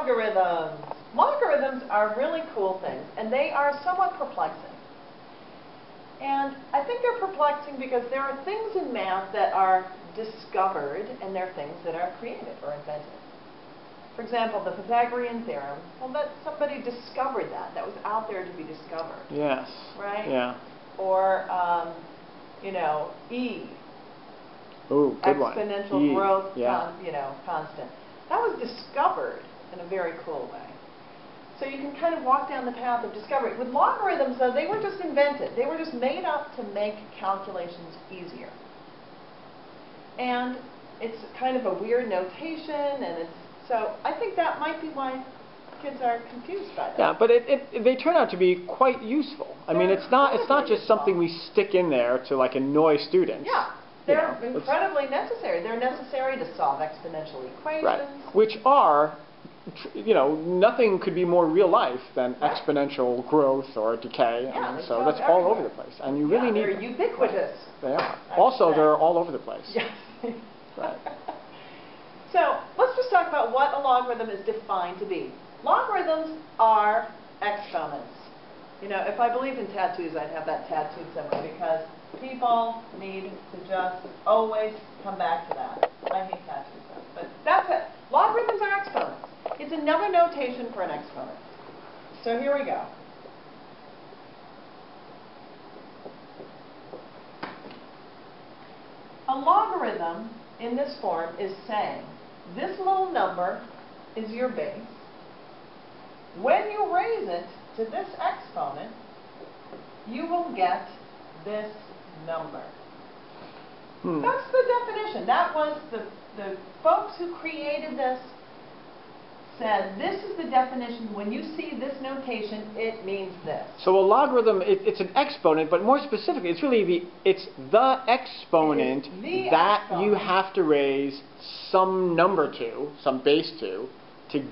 Logarithms. Logarithms are really cool things, and they are somewhat perplexing. And I think they're perplexing because there are things in math that are discovered, and there are things that are created or invented. For example, the Pythagorean theorem, well, somebody discovered that. That was out there to be discovered. Yes. Right? Yeah. Or, you know, E. Ooh, good one. Exponential growth, yeah. Constant. That was discovered in a very cool way. So you can kind of walk down the path of discovery. With logarithms, though, they were just invented. They were just made up to make calculations easier. And it's kind of a weird notation, and so I think that might be why kids are confused by that. Yeah, but they turn out to be quite useful. I mean, it's not just something we stick in there to like annoy students. Yeah. They're incredibly necessary. They're necessary to solve exponential equations. Right. Which are, nothing could be more real life than exponential growth or decay. Yeah, I mean, so that's all over the place. And you really need they're ubiquitous. They are. Also, they're all over the place. Yes. Right. So let's just talk about what a logarithm is defined to be. Logarithms are exponents. If I believed in tattoos, I'd have that tattooed somewhere because people need to just always come back to that. I hate tattoos, but that's it. Logarithms are exponents. It's another notation for an exponent. So here we go. A logarithm in this form is saying this little number is your base. When you raise it to this exponent, you will get this number. That's the definition. That was the folks who created this said this is the definition. When you see this notation, it means this. So a logarithm, it's an exponent, but more specifically, it's really the exponent that you have to raise some number to, some base to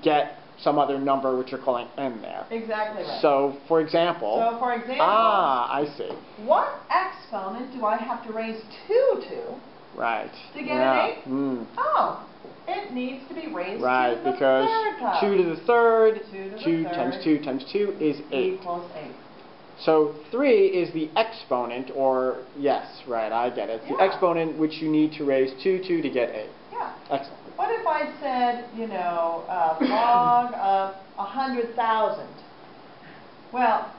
get some other number which you're calling n there. Exactly right. So for example. I see. What exponent do I have to raise 2 to? Right. To get an 8? Oh, it needs to be raised to the because third power. 2 to the third, 2 times 2 times 2 is 8. Equals 8. So 3 is the exponent, or yes, right, I get it. The exponent which you need to raise 2 to get 8. Yeah. Excellent. What if I said, log of 100,000? Well,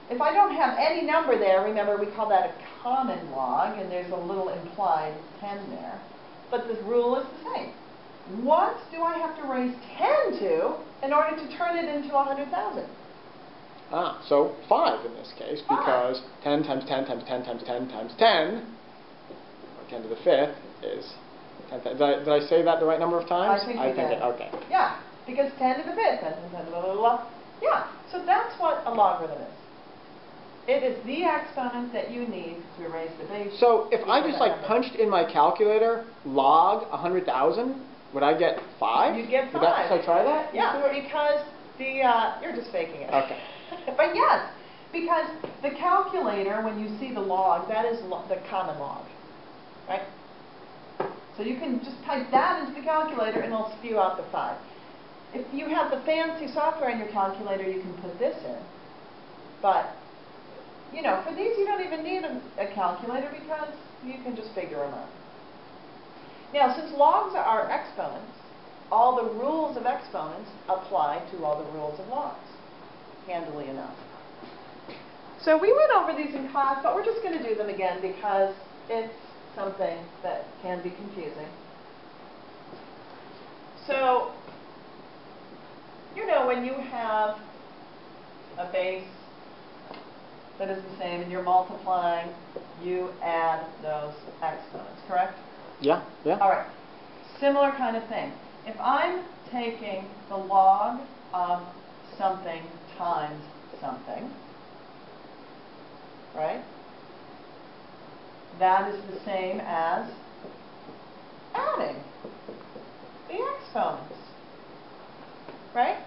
if I don't have any number there, remember we call that a common log, and there's a little implied 10 there. But the rule is the same. What do I have to raise 10 to in order to turn it into 100,000? So 5 in this case, because 10 times 10 times 10 times 10 times 10, or 10 to the 5th, is 10. Did I say that the right number of times? I think you did. Okay. Yeah, because 10 to the 5th, 10 to the 10, blah, blah, blah. Yeah, so that's what a logarithm is. It is the exponent that you need to raise the base. So if I just punched in my calculator log 100,000, would I get 5? You'd get 5. Should I try that? Yeah, because you're just faking it. Okay. But yes, because the calculator, when you see the log, that is the common log, right? So you can just type that into the calculator and it'll spew out the 5. If you have the fancy software in your calculator, you can put this in. But, for these you don't even need a calculator because you can just figure them out. Now, since logs are exponents, all the rules of exponents apply to all the rules of logs, handily enough. So we went over these in class, but we're just going to do them again because it's something that can be confusing. So, when you have a base that is the same and you're multiplying, you add those exponents, correct? Yeah. All right. Similar kind of thing. If I'm taking the log of something times something, right? That is the same as adding the exponents, right?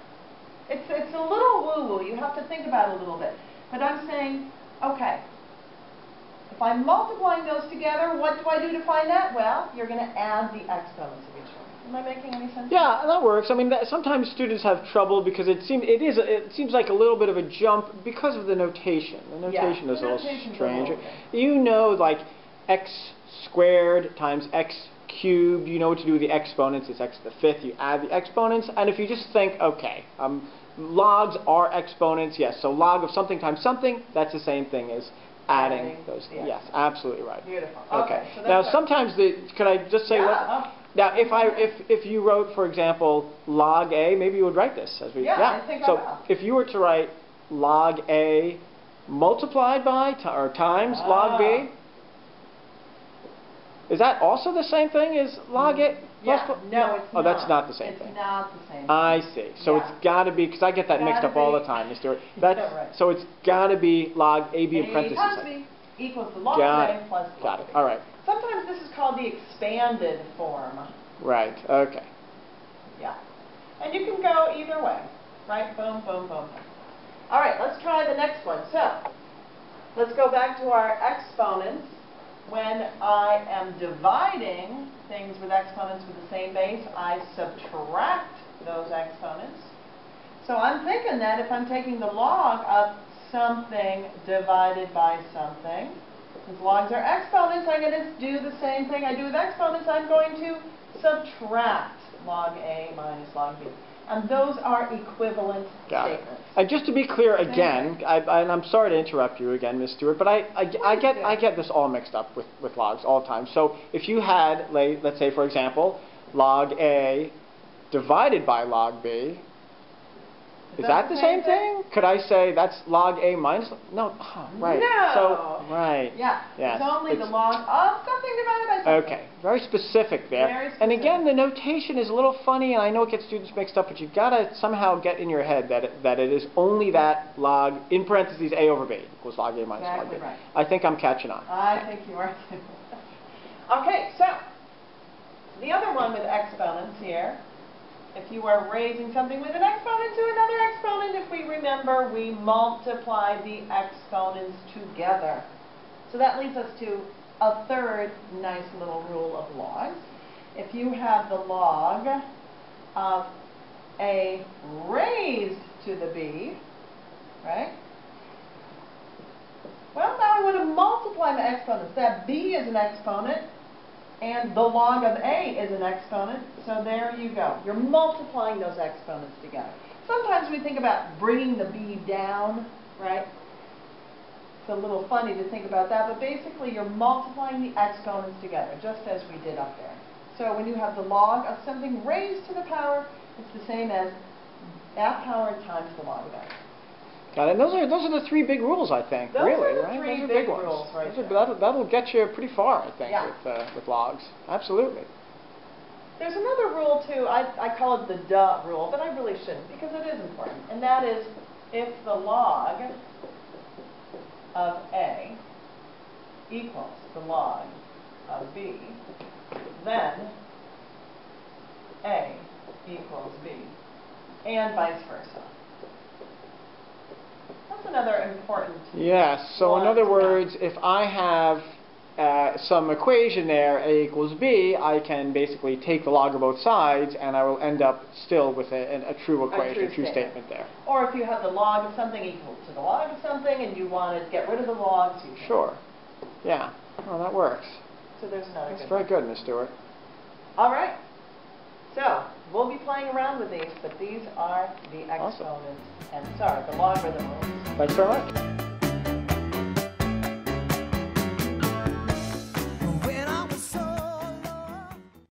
It's a little woo-woo. You have to think about it a little bit. But I'm saying, okay, if I'm multiplying those together, what do I do to find that? Well, you're going to add the exponents of each one. Am I making any sense? Yeah, that works. I mean, sometimes students have trouble because it seems like a little bit of a jump because of the notation. The notation is a little strange. You know, like x squared times x cubed. You know what to do with the exponents. It's x to the fifth. You add the exponents, and if you just think, okay, logs are exponents. Yes, so log of something times something. That's the same thing as adding those. Yes, absolutely right. Beautiful. Okay. So now sometimes could I just say what? Now, if you wrote, for example, log A, maybe you would write this as we. I think I will. So if you were to write log A multiplied by or times log B, is that also the same thing as log A? No, it's not. Oh, that's not the same thing. It's not the same thing. I see. So it's got to be, because I get that mixed up all the time, Ms. Stewart. Right. So it's got to be log AB in parentheses. A times B equals the log of A plus log Got it. of B. All right. Sometimes this is called the expanded form. Right. Okay. Yeah. And you can go either way. Right? Boom, boom, boom. All right, let's try the next one. So, let's go back to our exponents. When I am dividing things with exponents with the same base, I subtract those exponents. So I'm thinking that if I'm taking the log of something divided by something, since logs are exponents, I'm going to do the same thing I do with exponents. I'm going to subtract log A minus log B. And those are equivalent statements. And just to be clear again, and I'm sorry to interrupt you again, Ms. Stewart, but I get this all mixed up with logs all the time. So if you had, let's say, for example, log A divided by log B, is that the same thing? Could I say that's log A minus? No. Oh, right. No. So, right. Yeah. Yes. It's only the log of something divided by something. Okay. Very specific there. Very specific. And again, the notation is a little funny, and I know it gets students mixed up, but you've got to somehow get in your head that it is only that log, in parentheses, A over B equals log A minus log B. Right. I think I'm catching on. I think you are too. Okay, so the other one with exponents here, if you are raising something with an exponent to another exponent, if we remember, we multiply the exponents together. So that leads us to a third nice little rule of logs. If you have the log of A raised to the B, right? Well, now I want to multiply my exponents. That B is an exponent, and the log of A is an exponent, so there you go. You're multiplying those exponents together. Sometimes we think about bringing the B down, right? It's a little funny to think about that, but basically you're multiplying the exponents together, just as we did up there. So when you have the log of something raised to the power, it's the same as that power times the log of A. Got it. And those are the three big rules, I think. Those really, are the right? three Those are big ones. rules right there. That'll get you pretty far, I think, Yeah. with logs. Absolutely. There's another rule too. I call it the duh rule, but I really shouldn't because it is important. And that is, if the log of A equals the log of B, then A equals B, and vice versa. That's another important. Yes. So in other words, if I have some equation there, A equals B, I can basically take the log of both sides, and I will end up still with a true equation, a true statement there. Or if you have the log of something equal to the log of something, and you want to get rid of the logs, you can. Sure. Yeah. Well, that works. So there's another. That's very good, Ms. Stewart. All right. So we'll be playing around with these, but these are the exponents, and sorry, the logarithm rules. Thanks very much.